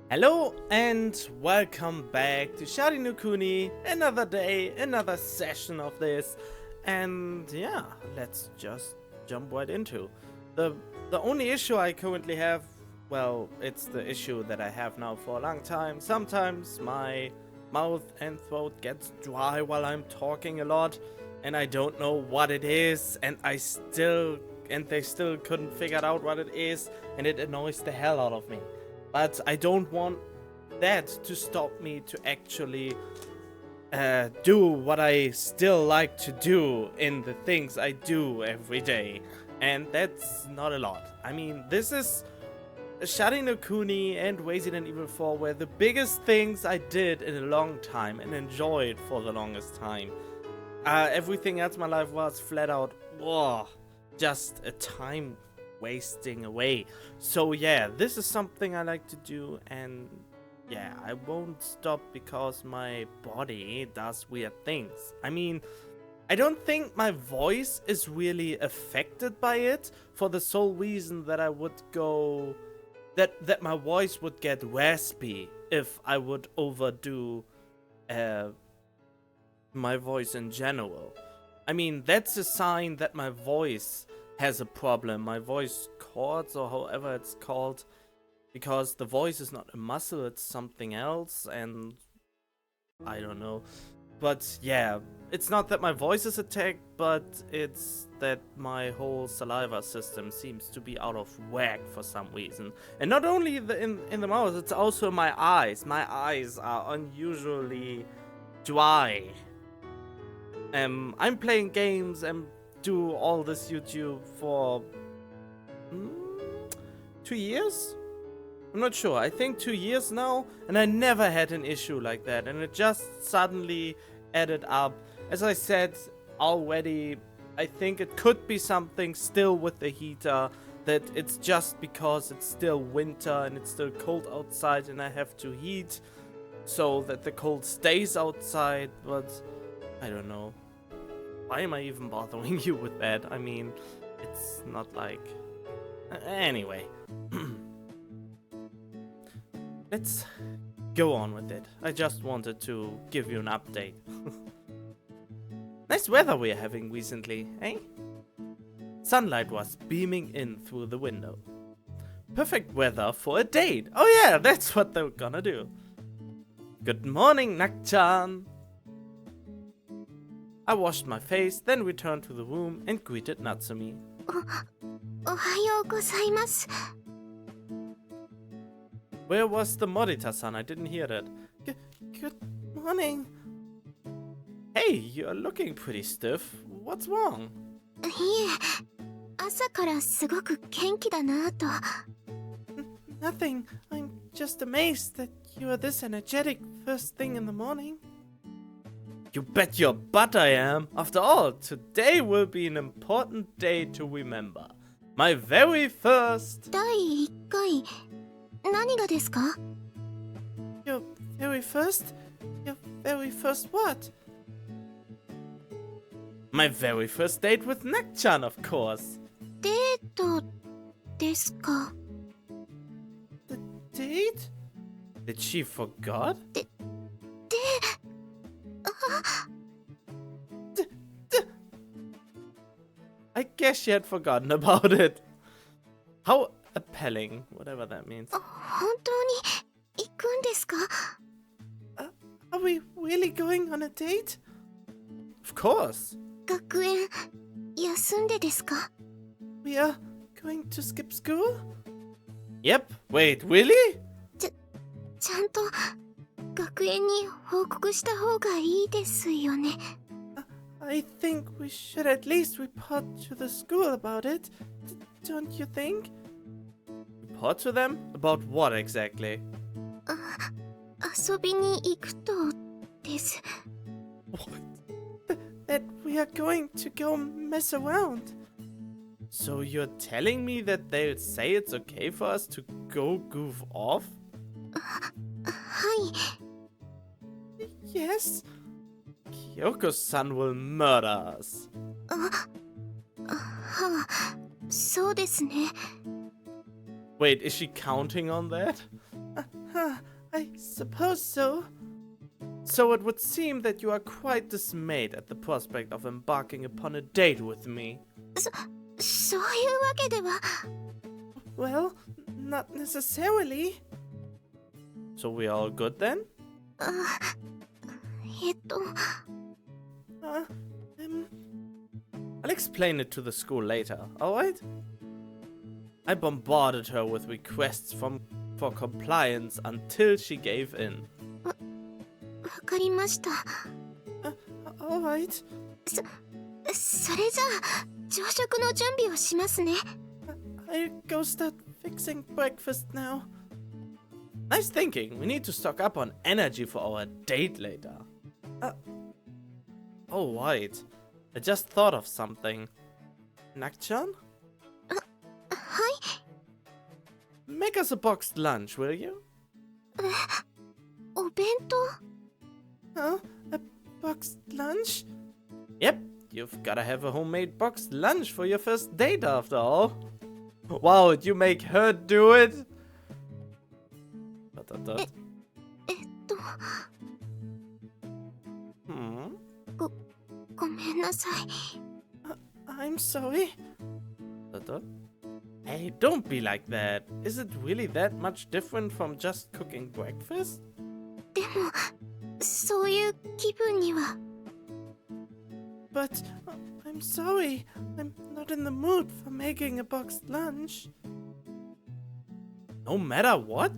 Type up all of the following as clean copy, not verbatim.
Hello and welcome back to Sharin no Kuni. Another day, another session of this, and yeah, let's just jump right into the only issue I currently have. Well, it's the issue that I have now for a long time. Sometimes my mouth and throat gets dry while I'm talking a lot, and I don't know what it is, and they still couldn't figure out what it is, and it annoys the hell out of me. But I don't want that to stop me to actually do what I still like to do in the things I do every day. And that's not a lot. I mean, this is Sharin no Kuni and Resident Evil 4 were the biggest things I did in a long time and enjoyed for the longest time. Everything else in my life was flat out, just a time wasting away. So yeah, this is something I like to do, and yeah, I won't stop because my body does weird things. I mean, I don't think my voice is really affected by it, for the sole reason that I would go that my voice would get raspy if I would overdo my voice in general. I mean, that's a sign that my voice has a problem, my voice cords or however it's called, because the voice is not a muscle, it's something else, and I don't know. But yeah, it's not that my voice is attacked, but it's that my whole saliva system seems to be out of whack for some reason. And not only in the mouth, it's also my eyes. My eyes are unusually dry. I'm playing games and do all this YouTube for 2 years? I'm not sure. I think 2 years now, and I never had an issue like that, and it just suddenly added up. As I said already, I think it could be something still with the heater, that it's just because it's still winter and it's still cold outside and I have to heat so that the cold stays outside, but I don't know. Why am I even bothering you with that? I mean, it's not like... Anyway. Let's go on with it. I just wanted to give you an update. Nice weather we're having recently, eh? Sunlight was beaming in through the window. Perfect weather for a date. Oh yeah, that's what they're gonna do. Good morning, Nak-chan. I washed my face, then returned to the room and greeted Natsumi. Where was the Morita-san? I didn't hear that. Good morning. Hey, you're looking pretty stiff. What's wrong? Nothing. I'm just amazed that you are this energetic first thing in the morning. You bet your butt I am. After all, today will be an important day to remember. My very first... Your very first? Your very first what? My very first date with Nak-chan, of course. The date? Did she forgot? I guess she had forgotten about it. How appalling, whatever that means. Are we really going on a date? Of course. We are going to skip school? Yep. Wait, really? I think we should at least report to the school about it. Don't you think? Report to them? About what exactly? What? That we are going to go mess around. So you're telling me that they'll say it's okay for us to go goof off? Yes? Kyoko-san will murder us. Wait, is she counting on that? I suppose so. So it would seem that you are quite dismayed at the prospect of embarking upon a date with me. そういうわけでは。 Well, not necessarily. So we all good then? えっと、 I'll explain it to the school later, alright? I bombarded her with requests for compliance until she gave in. わかりました。 Alright. それじゃあ、朝食の準備をしますね。 I'll go start fixing breakfast now. Nice thinking. We need to stock up on energy for our date later. Oh, right. I just thought of something. Nakchan? はい。 Make us a boxed lunch, will you? お弁当？ Huh? A boxed lunch? Yep, you've gotta have a homemade boxed lunch for your first date after all. Wow, did you make her do it? Dot. ごめんなさい。 I'm sorry. Dot. Hey, don't be like that. Is it really that much different from just cooking breakfast? でも、そういう気分には。 But I'm sorry. I'm not in the mood for making a boxed lunch. No matter what?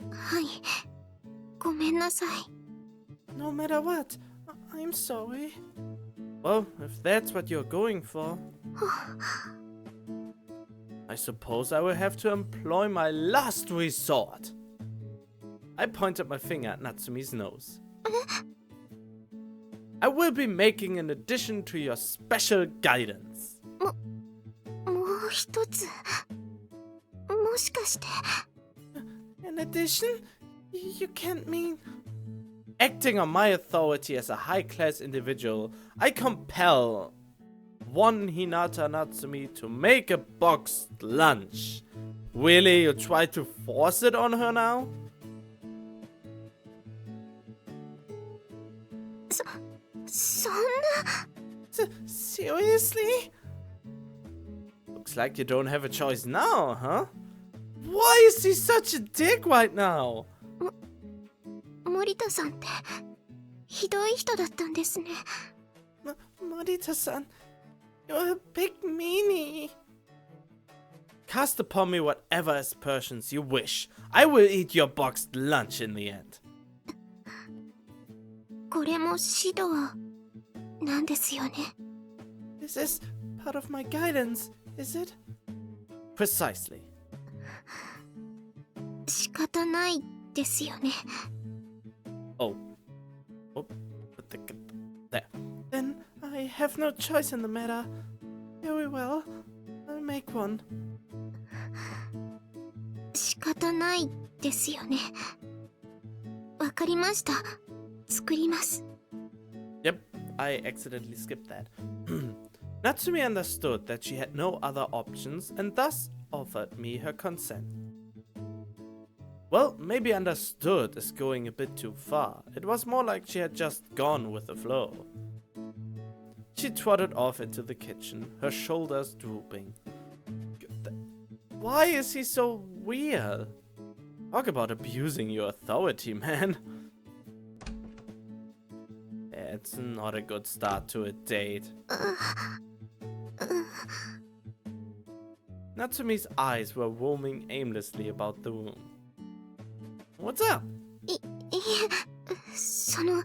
はい。ごめんなさい。 No matter what. I'm sorry. Well, if that's what you're going for, I suppose I will have to employ my last resort. I pointed my finger at Natsumi's nose. I will be making an addition to your special guidance. もう一つ。もしかして。 An addition? You can't mean... Acting on my authority as a high-class individual, I compel one Hinata Natsumi to make a boxed lunch. Really, you try to force it on her now? そんな。 Seriously? Looks like you don't have a choice now, huh? Why is he such a dick right now? 森田さんってひどい人だったんですね。 Morita-san, you're a big meanie. Cast upon me whatever aspersions you wish. I will eat your boxed lunch in the end. これも指導なんですよね。 Is this part of my guidance, is it? Precisely. 仕方ないですよね。 Oh. There. Then I have no choice in the matter. Very well. I'll make one. 仕方ないですよね。わかりました。作ります。 Yep, I accidentally skipped that. Natsumi understood that she had no other options and thus offered me her consent. Well, maybe understood is going a bit too far. It was more like she had just gone with the flow. She trotted off into the kitchen, her shoulders drooping. Why is he so weird? Talk about abusing your authority, man. It's not a good start to a date. Natsumi's eyes were roaming aimlessly about the room. What's up? いえ、その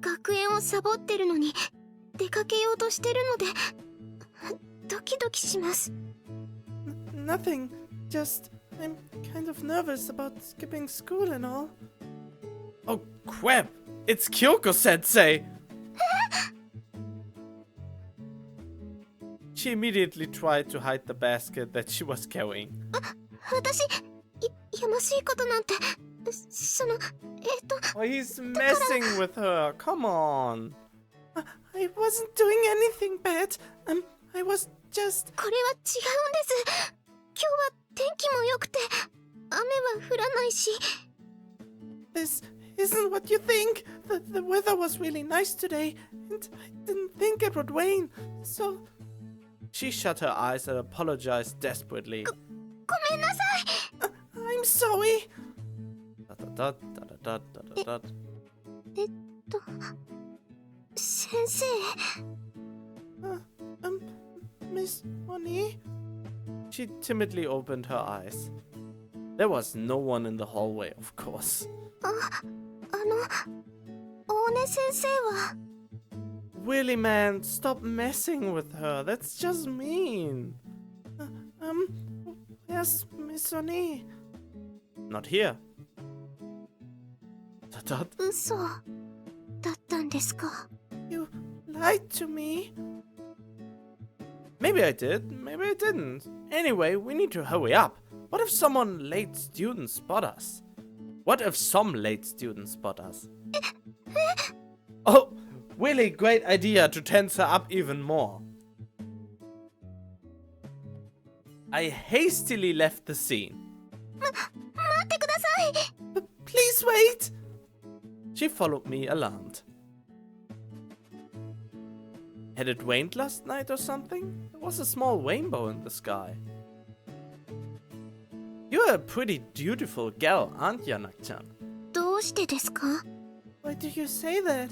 学園をサボってるのに出かけようとしてるのでドキドキします。 Nothing. Just I'm kind of nervous about skipping school and all. Oh crap! It's Kyoko-sensei! She immediately tried to hide the basket that she was carrying. 私やましいことなんてそのOh, he's messing with her. Come on. I wasn't doing anything bad. I was just... これは違うんです。今日は天気も良くて雨は降らないし This isn't what you think. The weather was really nice today, and I didn't think it would rain, so... She shut her eyes and apologized desperately. ごめんなさい。 I'm sorry. Da-da-da-da-da-da-da-da. 先生。 Miss Kuni? She timidly opened her eyes. There was no one in the hallway, of course. 大根先生は。 Really, man, stop messing with her. That's just mean. Where's Miss Kuni? Not here. Dot. 嘘だったんですか。 You lied to me. Maybe I did, maybe I didn't. Anyway, we need to hurry up. What if someone late students spot us? What if some late students spot us? Oh, really great idea to tense her up even more. I hastily left the scene. 待ってください。 Please wait! She followed me alarmed. Had it rained last night or something? There was a small rainbow in the sky. You're a pretty dutiful gal, aren't you, Nakchan? どうしてですか？ Why do you say that?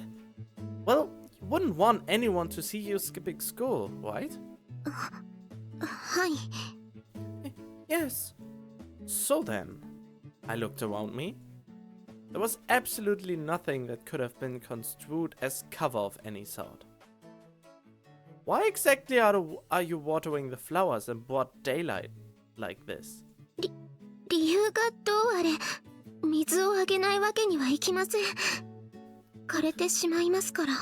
Well, you wouldn't want anyone to see you skipping school, right? はい。 Yes. So then, I looked around me. There was absolutely nothing that could have been construed as cover of any sort. Why exactly are you watering the flowers in broad daylight like this? 理由がどうあれ、水をあげないわけにはいきません。枯れてしまいますから。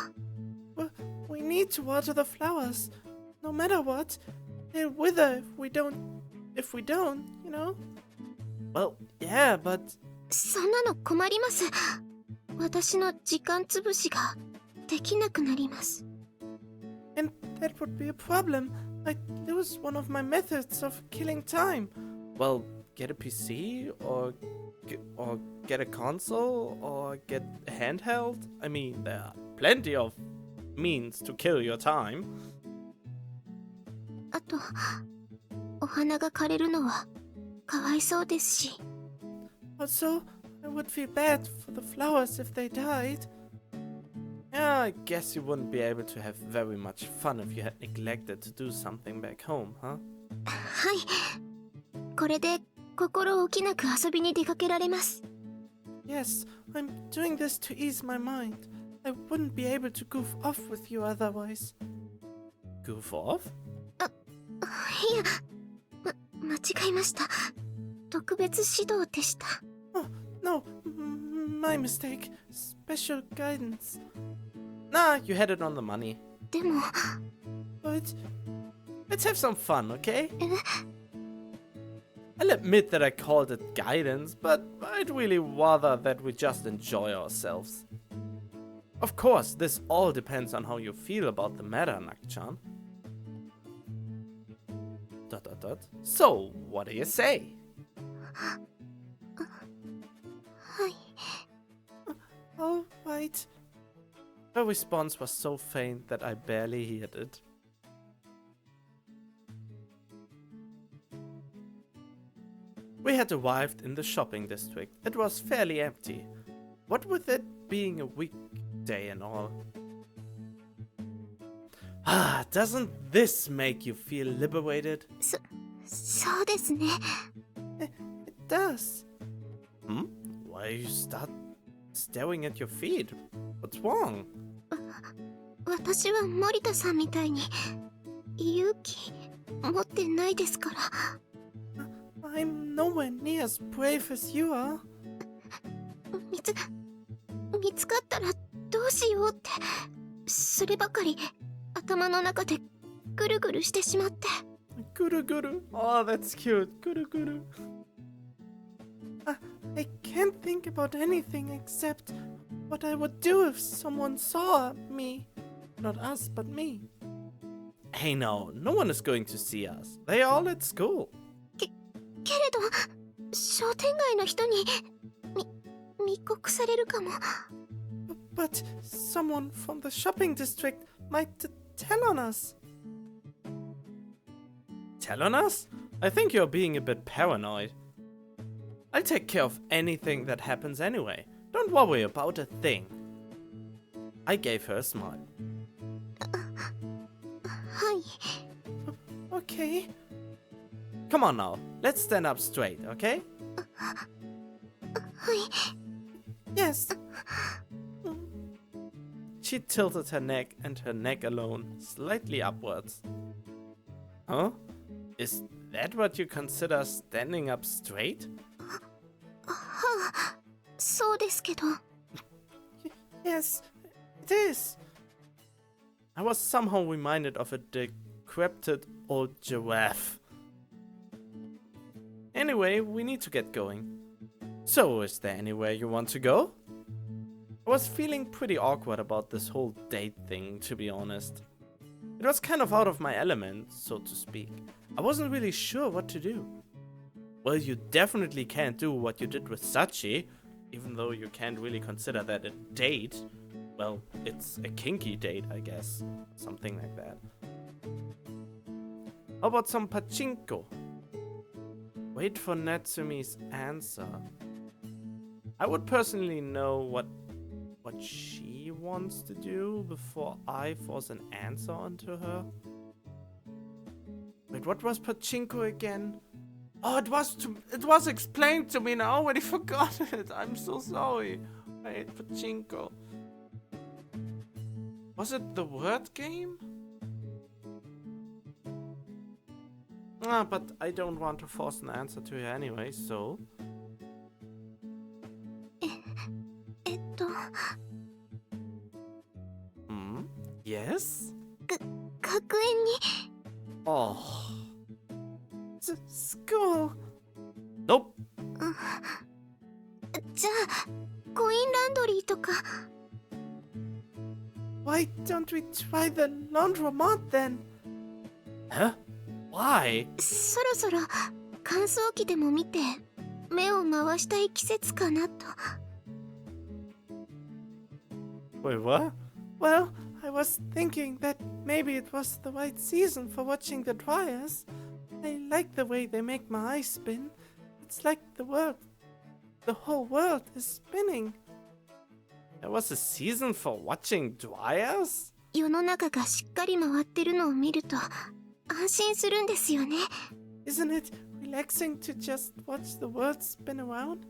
Well, we need to water the flowers. No matter what, they'll wither if we don't, you know? Well, yeah, but... そんなの困ります。私の時間つぶしができなくなります。 And that would be a problem. I'd lose one of my methods of killing time. Well, get a PC or get a console or get a handheld. I mean, there are plenty of means to kill your time. あと、お花が枯れるのはかわいそうですし。 Also, I would feel bad for the flowers if they died. Yeah, I guess you wouldn't be able to have very much fun if you had neglected to do something back home, huh? はい。これで心置きなく遊びに出かけられます。 Yes, I'm doing this to ease my mind. I wouldn't be able to goof off with you otherwise. Goof off? いや、間違えました。特別指導でした。 Oh, no, my mistake. Special guidance. Nah, you had it on the money. でも、 But let's have some fun, okay? I'll admit that I called it guidance, but I'd really rather that we just enjoy ourselves. Of course, this all depends on how you feel about the matter, Nakchan. ... So, what do you say? はい。 All right. Her response was so faint that I barely heard it. We had arrived in the shopping district. It was fairly empty. What with it being a weekday and all. Ah, doesn't this make you feel liberated? そうですね。 It does. Hmm? Why you start staring at your feet? What's wrong? 私は森田さんみたいに勇気持ってないですから。 I'm nowhere near as brave as you are. 見つかったらどうしようって、そればかり頭の中でぐるぐるしてしまって。 Guru guru. Oh, that's cute. Guru guru. I can't think about anything except what I would do if someone saw me. Not us, but me. Hey, no one is going to see us. They are all at school. けれど商店街の人に見密告されるかも。But someone from the shopping district might tell on us. Tell on us? I think you're being a bit paranoid. I'll take care of anything that happens anyway. Don't worry about a thing. I gave her a smile. はい。Okay. Come on now, let's stand up straight, okay? はい。 Yes. She tilted her neck and her neck alone slightly upwards. Huh? Is that what you consider standing up straight? はあ、そうですけど。Yes, it is. I was somehow reminded of a decrepit old giraffe. Anyway, we need to get going. So, is there anywhere you want to go? I was feeling pretty awkward about this whole date thing, to be honest. It was kind of out of my element, so to speak. I wasn't really sure what to do. Well, you definitely can't do what you did with Sachi, even though you can't really consider that a date. Well, it's a kinky date, I guess. Something like that. How about some pachinko? Wait for Natsumi's answer. I would personally know what she wants to do before I force an answer onto her. Wait, what was pachinko again? Oh, it was explained to me and I already forgot it. I'm so sorry. Wait, pachinko. Was it the word game? Ah, but I don't want to force an answer to her anyway, so... Hmm? Yes? 学園に。 Oh. School? Nope. じゃあ、コインランドリーとか。Why don't we try the laundromat then? Huh? Why? そろそろ乾燥機でも見て目を回したい季節かなと。 Wait, what? Well, I was thinking that maybe it was the right season for watching the dryers. I like the way they make my eyes spin. It's like the whole world is spinning. There was a season for watching dryers? 世の中がしっかり回ってるのを見ると安心するんですよね。 Isn't it relaxing to just watch the world spin around?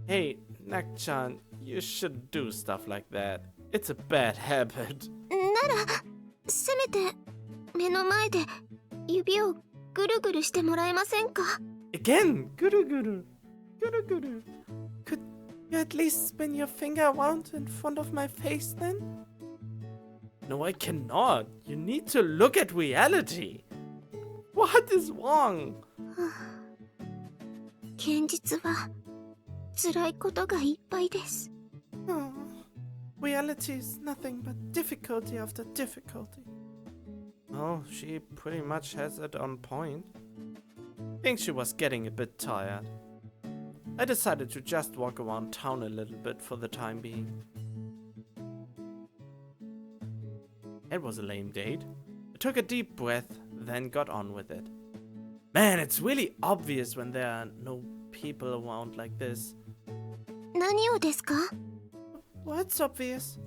Hey, Nak-chan, you shouldn't do stuff like that. It's a bad habit. ならせめて目の前で指をぐるぐるしてもらえませんか？ Again, guru. Could you at least spin your finger around in front of my face then? No, I cannot. You need to look at reality. What is wrong? 現実は辛いことがいっぱいです。 Oh, reality is nothing but difficulty after difficulty. Oh, she pretty much has it on point. I think she was getting a bit tired. I decided to just walk around town a little bit for the time being. It was a lame date. I took a deep breath, then got on with it. Man, it's really obvious when there are no people around like this. 何をですか？ What's obvious?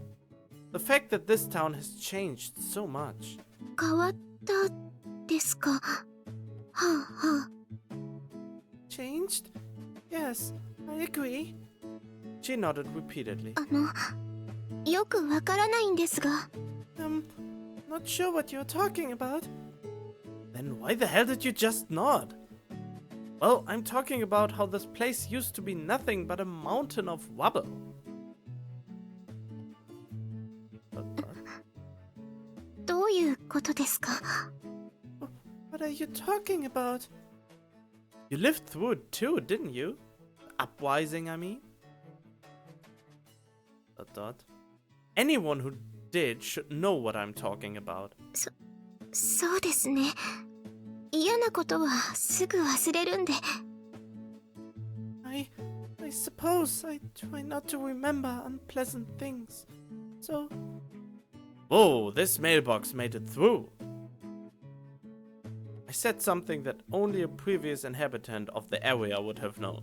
The fact that this town has changed so much. 変わったですか？はあはあ。 Changed? Yes, I agree. She nodded repeatedly. よくわからないんですが。 Not sure what you're talking about. Then why the hell did you just nod? Well, I'm talking about how this place used to be nothing but a mountain of rubble. What? どういうことですか？ What are you talking about? You lived through it too, didn't you? Uprising, I mean. ... Anyone who did should know what I'm talking about. そうですね。嫌なことはすぐ忘れるんで。I suppose I try not to remember unpleasant things. So... Whoa, this mailbox made it through. I said something that only a previous inhabitant of the area would have known.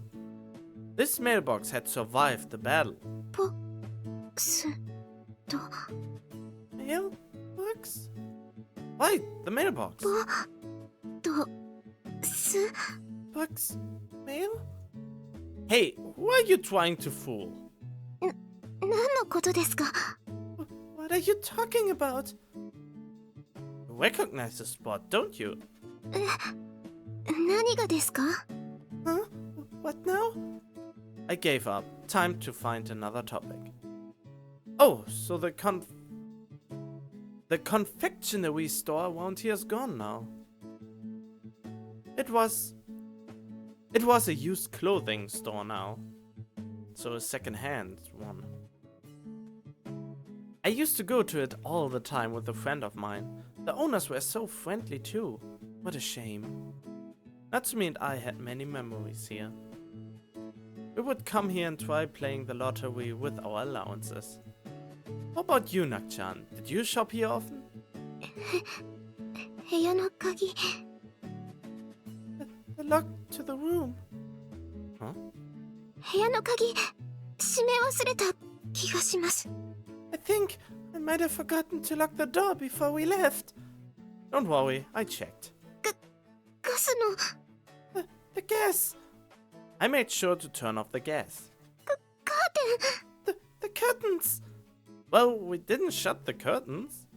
This mailbox had survived the battle. Mailbox? Right, the mailbox. Box? Mail? Hey, who are you trying to fool? What are you talking about? You recognize the spot, don't you? Huh? What now? I gave up. Time to find another topic. Oh, so the confectionery store around here is gone now. It was a used clothing store now. So a second-hand one. I used to go to it all the time with a friend of mine. The owners were so friendly too. What a shame. Natsumi and I had many memories here. We would come here and try playing the lottery with our allowances. How about you, Nak-chan? Did you shop here often? The lock to the room. Huh? I think I might have forgotten to lock the door before we left. Don't worry, I checked. The gas. I made sure to turn off the gas. The curtains. Well, we didn't shut the curtains.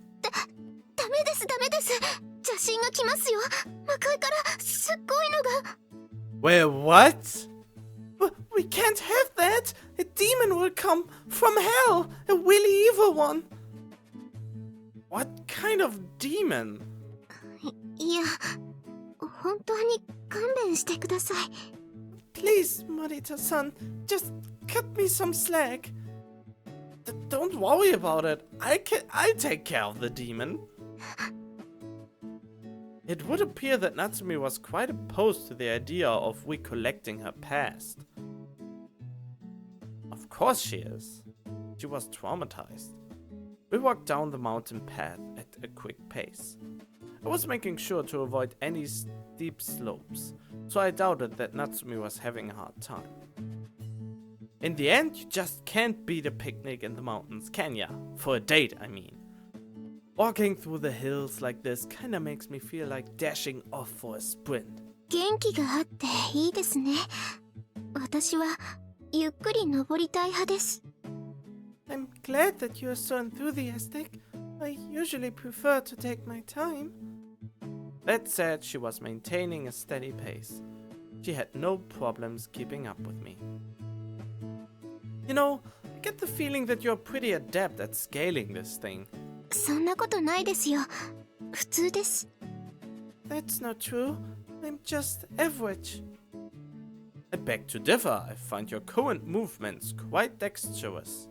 Wait, what? We can't have that! A demon will come from hell! A really evil one! What kind of demon? Please, Morita-san, just cut me some slack. Don't worry about it. I'll take care of the demon. It would appear that Natsumi was quite opposed to the idea of recollecting her past. Of course she is. She was traumatized. We walked down the mountain path at a quick pace. I was making sure to avoid any steep slopes, so I doubted that Natsumi was having a hard time. In the end, you just can't beat a picnic in the mountains, can ya? For a date, I mean. Walking through the hills like this kinda makes me feel like dashing off for a sprint. I'm glad that you're so enthusiastic. I usually prefer to take my time. That said, she was maintaining a steady pace. She had no problems keeping up with me. You know, I get the feeling that you're pretty adept at scaling this thing. That's not true. I'm just average. I beg to differ. I find your current movements quite dexterous.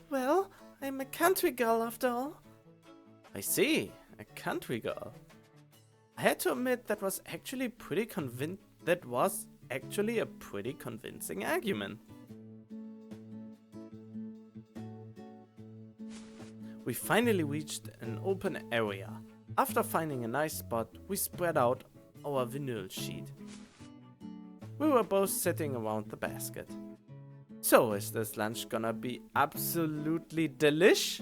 Well, I'm a country girl after all. I see, a country girl. I had to admit that was actually a pretty convincing argument. We finally reached an open area. After finding a nice spot, we spread out our vinyl sheet. We were both sitting around the basket. So, is this lunch gonna be absolutely delish?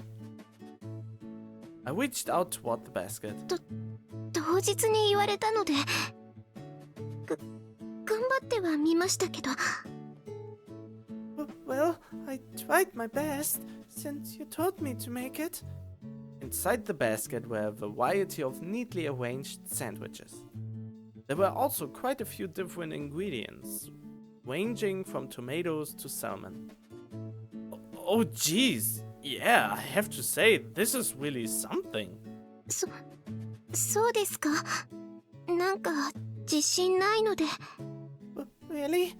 I reached out toward the basket. Well, I tried my best, since you told me to make it. Inside the basket were a variety of neatly arranged sandwiches. There were also quite a few different ingredients, ranging from tomatoes to salmon. Oh geez, yeah, I have to say, this is really something. Really?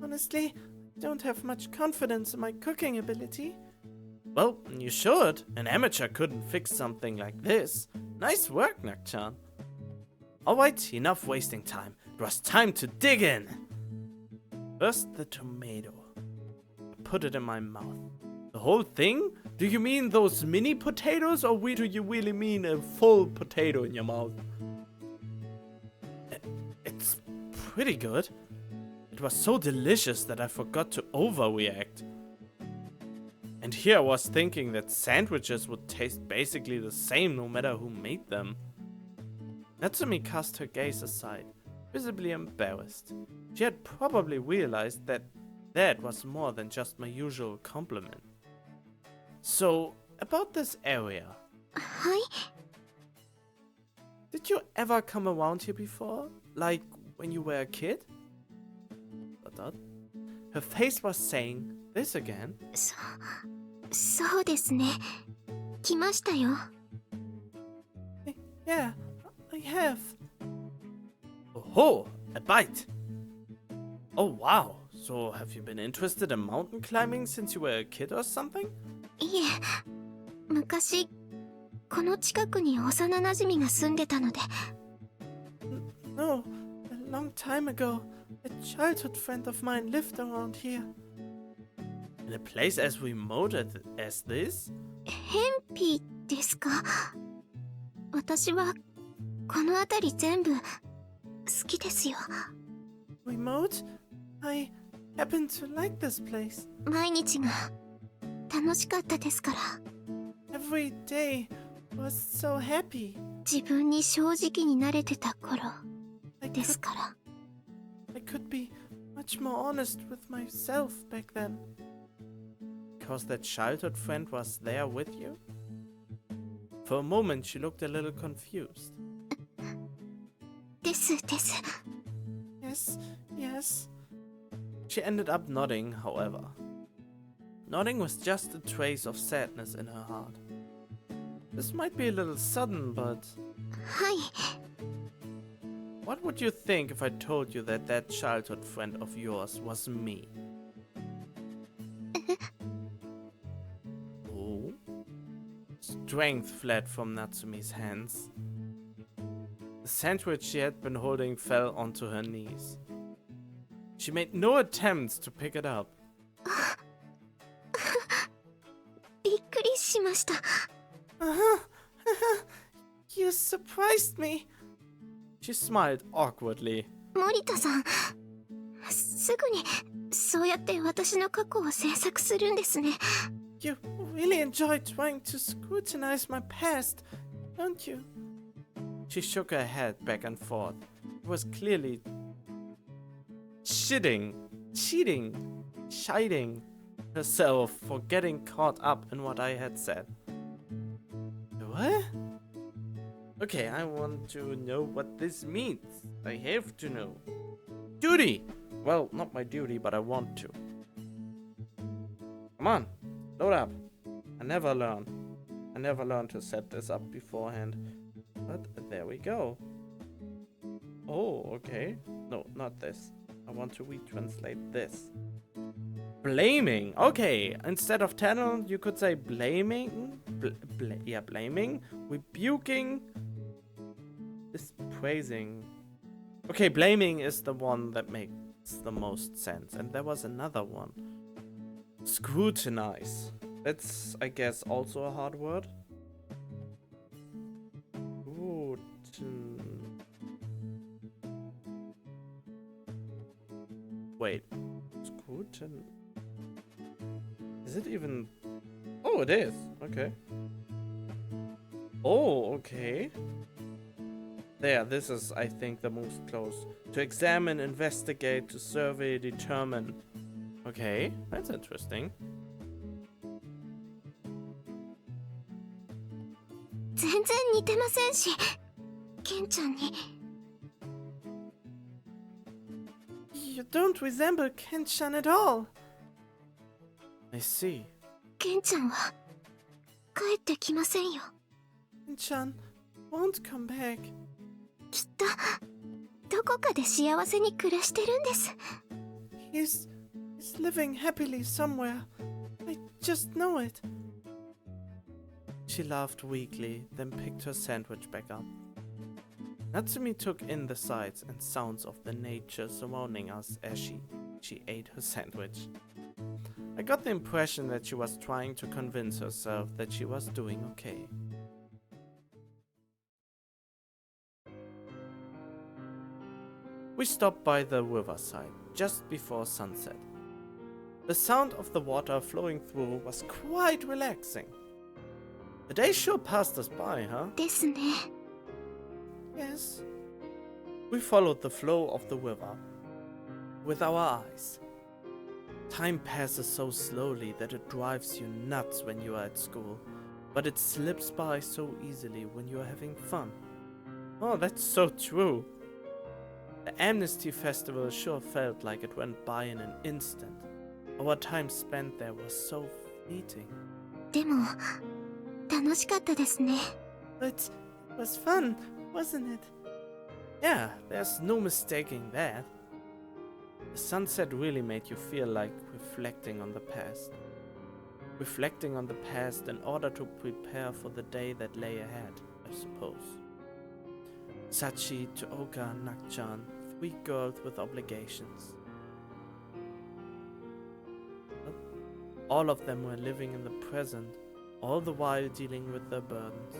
Honestly, I don't have much confidence in my cooking ability. Well, you should. An amateur couldn't fix something like this. Nice work, Nak-chan. Alright, enough wasting time. It was time to dig in. First the tomato. Put it in my mouth. The whole thing? Do you mean those mini potatoes, or do you really mean a full potato in your mouth? It's pretty good. It was so delicious that I forgot to overreact. And here I was thinking that sandwiches would taste basically the same no matter who made them. Natsumi cast her gaze aside, visibly embarrassed. She had probably realized that that was more than just my usual compliment. So, about this area. Hi? Did you ever come around here before? Like when you were a kid? Her face was saying this again. そうですね。来ましたよ。Yeah, I have. Oh, a bite. Oh wow, so have you been interested in mountain climbing since you were a kid or something? いえ、昔この近くに幼馴染が住んでたので。No, a long time ago, a childhood friend of mine lived around here. In a place as remote as this? ヘンピーですか？私はこの辺り全部好きですよ。Remote? I happen to like this place. 毎日が楽しかったですから。Every day was so happy. 自分に正直になれてた頃ですから。I could be much more honest with myself back then. Because that childhood friend was there with you? For a moment she looked a little confused. です。Yes, yes. She ended up nodding, however. Nodding was just a trace of sadness in her heart. This might be a little sudden, but... はい。 What would you think if I told you that that childhood friend of yours was me? Oh? Strength fled from Natsumi's hands. The sandwich she had been holding fell onto her knees. She made no attempts to pick it up. びっくりしました。You surprised me. She smiled awkwardly. 森田さん、すぐにそうやって私の過去を詮索するんですね。You really enjoy trying to scrutinize my past, don't you? She shook her head back and forth. It was clearly cheating herself for getting caught up in what I had said. What? Okay, I want to know what this means. I have to know. Duty! Well, not my duty, but I want to. Come on, load up. I never learn to set this up beforehand. But there we go. Oh, okay. No, not this. I want to retranslate this. Blaming. Okay, instead of channel, you could say blaming. Blaming. Rebuking. Is praising. Okay, blaming is the one that makes the most sense. And there was another one. Scrutinize. That's, I guess, also a hard word. Wait. Scrutin. Is it even... Oh, it is. Okay. Oh, okay. There, this is, I think, the most close. To examine, investigate, to survey, determine. Okay, that's interesting. 全然似てませんし、ケンちゃんに。You don't resemble Ken-chan at all. I see. ケンちゃんは帰ってきませんよ。Ken-chan won't come back. きっとどこかで幸せに暮らしてるんです。He's living happily somewhere. I just know it. She laughed weakly, then picked her sandwich back up. Natsumi took in the sights and sounds of the nature surrounding us as she ate her sandwich. I got the impression that she was trying to convince herself that she was doing okay. We stopped by the riverside just before sunset. The sound of the water flowing through was quite relaxing. The day sure passed us by, huh? ですね。 Yes. We followed the flow of the river with our eyes. Time passes so slowly that it drives you nuts when you are at school, but it slips by so easily when you are having fun. Oh, that's so true. The Amnesty Festival sure felt like it went by in an instant. Our time spent there was so fleeting. でも、楽しかったですね。 But it was fun, wasn't it? Yeah, there's no mistaking that. The sunset really made you feel like reflecting on the past. Reflecting on the past in order to prepare for the day that lay ahead, I suppose. Sachi, Tooka, Nakchan, 3 girls with obligations. But all of them were living in the present, all the while dealing with their burdens.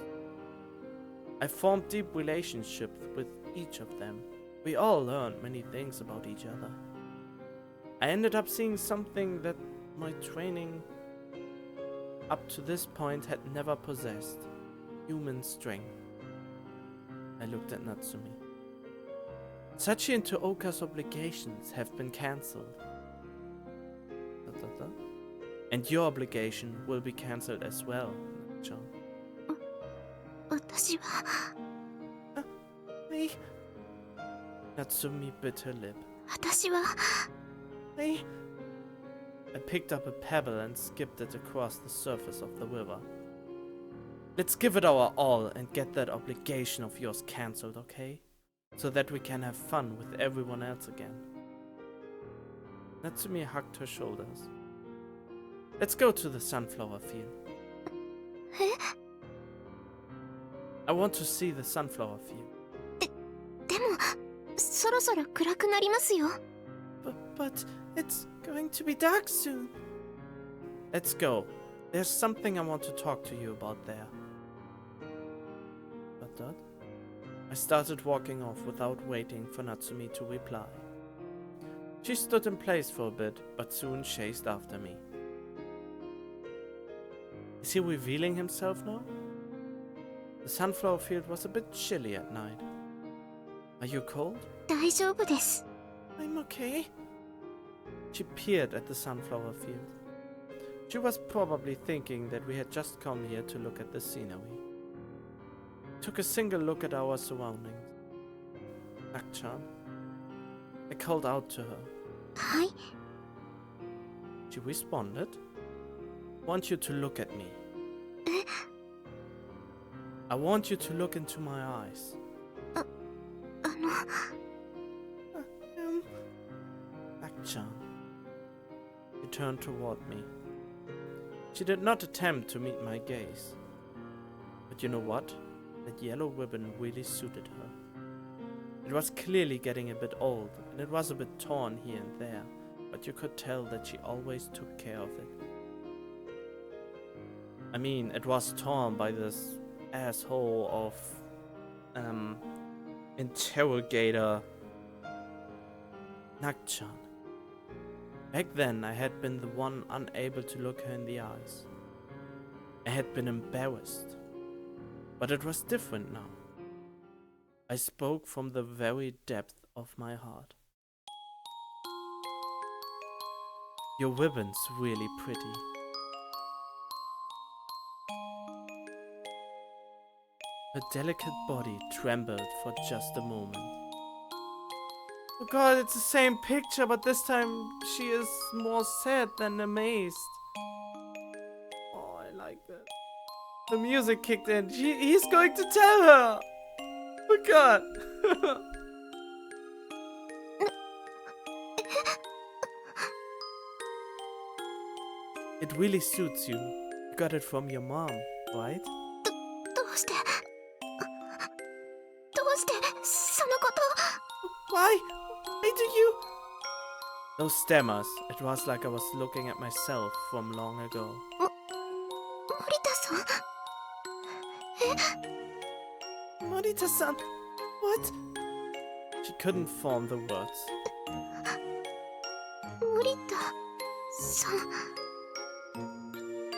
I formed deep relationships with each of them. We all learned many things about each other. I ended up seeing something that my training up to this point had never possessed: human strength. I looked at Natsumi. Sachi and Tooka's obligations have been cancelled. And your obligation will be cancelled as well, John. 私は。Me? Natsumi bit her lip. 私は。 Me? I picked up a pebble and skipped it across the surface of the river. Let's give it our all and get that obligation of yours cancelled, okay? So that we can have fun with everyone else again. Natsumi hugged her shoulders. Let's go to the sunflower field. え I want to see the sunflower field. でも、そろそろ暗くなりますよ。 But it's going to be dark soon. Let's go. There's something I want to talk to you about there. But I started walking off without waiting for Natsumi to reply. She stood in place for a bit, but soon chased after me. Is he revealing himself now? The sunflower field was a bit chilly at night. Are you cold? 大丈夫です。 I'm okay. She peered at the sunflower field. She was probably thinking that we had just come here to look at the scenery. Took a single look at our surroundings. Nakchan. I called out to her. はい。 She responded. Want you to look at me. え、 I want you to look into my eyes. あの、 Nakchan. She turned toward me. She did not attempt to meet my gaze. But you know what? That yellow ribbon really suited her. It was clearly getting a bit old, and it was a bit torn here and there, but you could tell that she always took care of it. I mean, it was torn by this asshole of interrogator Nakchan. Back then, I had been the one unable to look her in the eyes. I had been embarrassed. But it was different now. I spoke from the very depth of my heart. Your ribbon's really pretty. Her delicate body trembled for just a moment. Oh god, it's the same picture, but this time she is more sad than amazed. Oh, I like that. The music kicked in. He's going to tell her! Oh god! It really suits you. You got it from your mom, right? どうして Why? Why do you? Those stammers. It was like I was looking at myself from long ago. 森田さん Morita-san, what? She couldn't form the words. 森田さん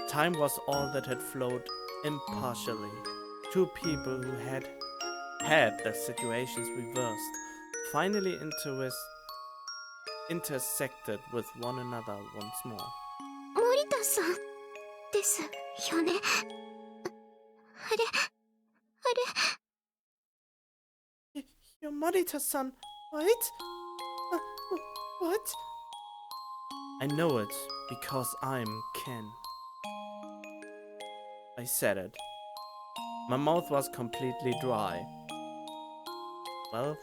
Time was all that had flowed impartially. Two people who had their situations reversed, finally intersected with one another once more. 森田さんですよねあれ Your Morita-san, right? What? I know it because I'm Ken. I said it. My mouth was completely dry. Well,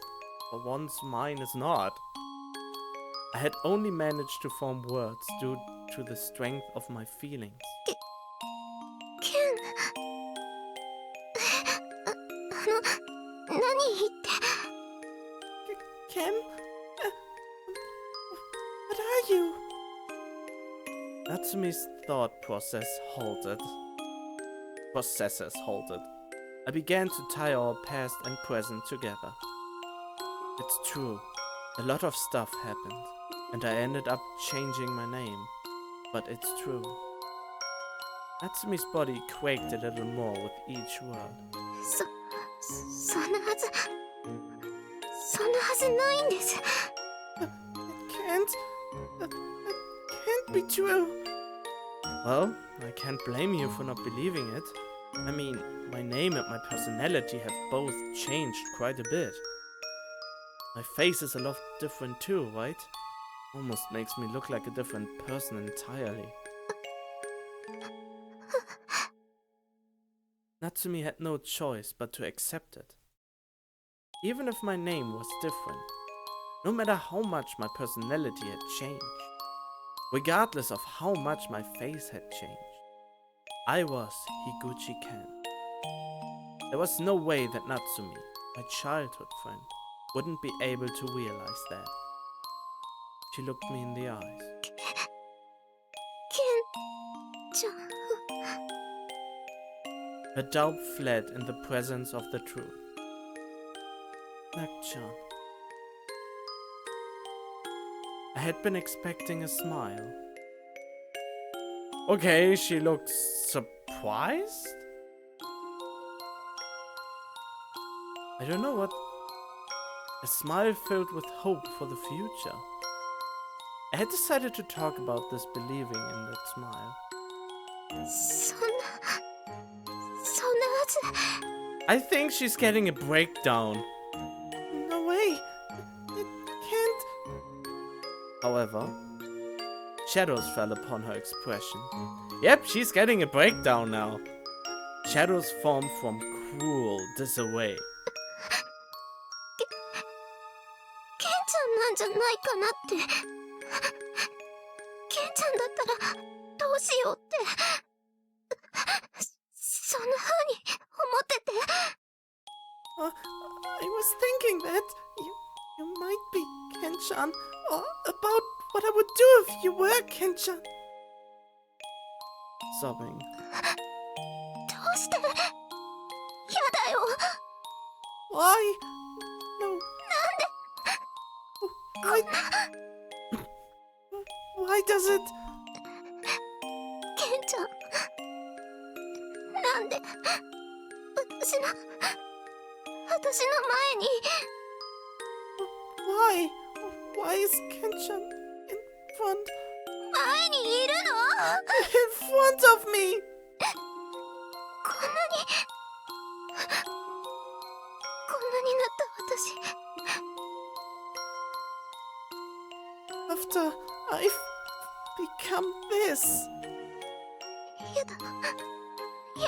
for once mine is not. I had only managed to form words due to the strength of my feelings. ケン何言って Ken? What are you? Natsumi's thought processes halted. I began to tie our past and present together. It's true. A lot of stuff happened, and I ended up changing my name. But it's true. Natsumi's body quaked a little more with each word. そんなはずないんです It can't be true. Well, I can't blame you for not believing it. I mean, my name and my personality have both changed quite a bit. My face is a lot different too, right? Almost makes me look like a different person entirely. Natsumi had no choice but to accept it. Even if my name was different, no matter how much my personality had changed, regardless of how much my face had changed, I was Higuchi Ken. There was no way that Natsumi, my childhood friend, wouldn't be able to realize that. She looked me in the eyes. ケンちゃん Her doubt fled in the presence of the truth. Nak-chan. I had been expecting a smile. Okay, she looked surprised? I don't know what... A smile filled with hope for the future. I had decided to talk about this believing in that smile. そんなはず I think she's getting a breakdown. No way. It can't. However, shadows fell upon her expression. Yep, she's getting a breakdown now. Shadows formed from cruel disarray. ケンちゃんなんじゃないかなってケンちゃんだったらどうしようってそんな風に思ってて I was thinking that you might be Ken-chan, or about what I would do if you were Ken-chan. Sobbing. どうしてやだよ Why? No. Why? Why does it? ケンちゃんなんで私の前に Why? Why is Ken-chan in front? 前にいるの In front of me? こんなになった私 After I've become this. や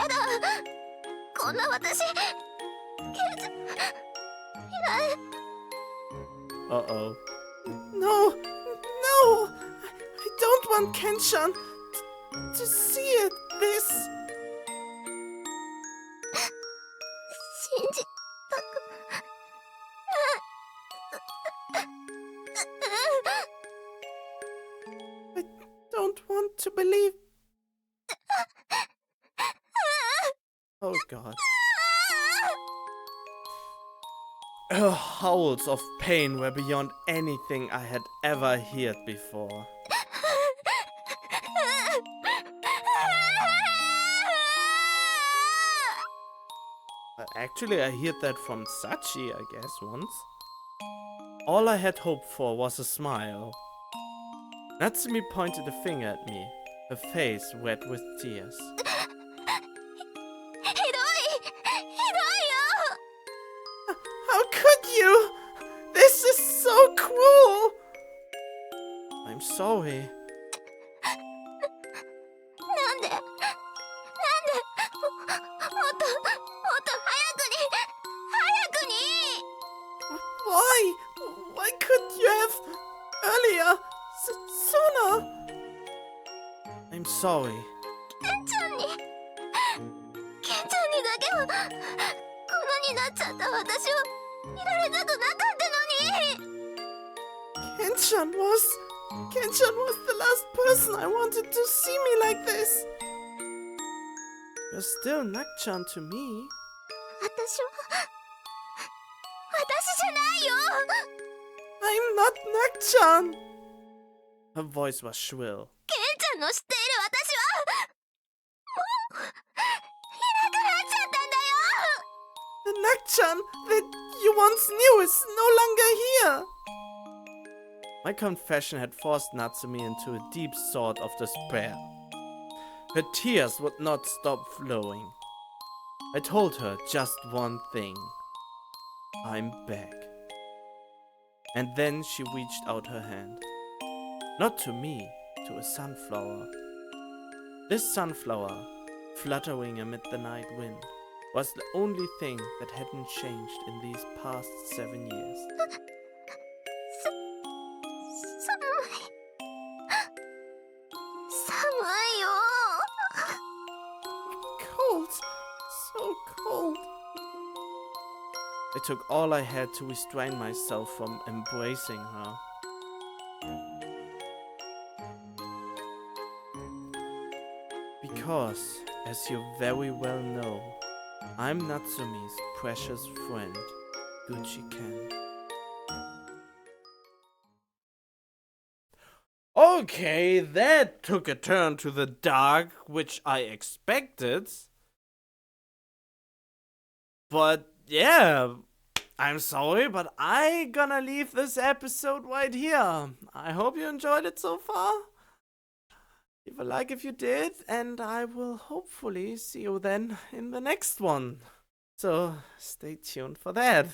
だこんな私ケンちゃん Uh-oh. No! I don't want Ken-chan to see it, this! 信じたくない I don't want to believe. Oh god. Her howls of pain were beyond anything I had ever heard before. Actually, I heard that from Sachi, I guess, once. All I had hoped for was a smile. Natsumi pointed a finger at me, her face wet with tears. How could you? This is so cruel! I'm sorry. Why? Why couldn't you have earlier? Sooner? I'm sorry. Kenshan was the last person I wanted to see me like this. You're still Nak-chan to me. I'm not Nak-chan. Her voice was shrill. The Nak-chan that you once knew is no longer here. My confession had forced Natsumi into a deep sort of despair. Her tears would not stop flowing. I told her just one thing. I'm back. And then she reached out her hand. Not to me, to a sunflower. This sunflower, fluttering amid the night wind, was the only thing that hadn't changed in these past 7 years. Cold, so cold. I took all I had to restrain myself from embracing her. Because, as you very well know, I'm Natsumi's precious friend, Gucci-ken. Okay, that took a turn to the dark, which I expected. But yeah, I'm sorry, but I gonna leave this episode right here. I hope you enjoyed it so far. Leave a like if you did, and I will hopefully see you then in the next one. So stay tuned for that.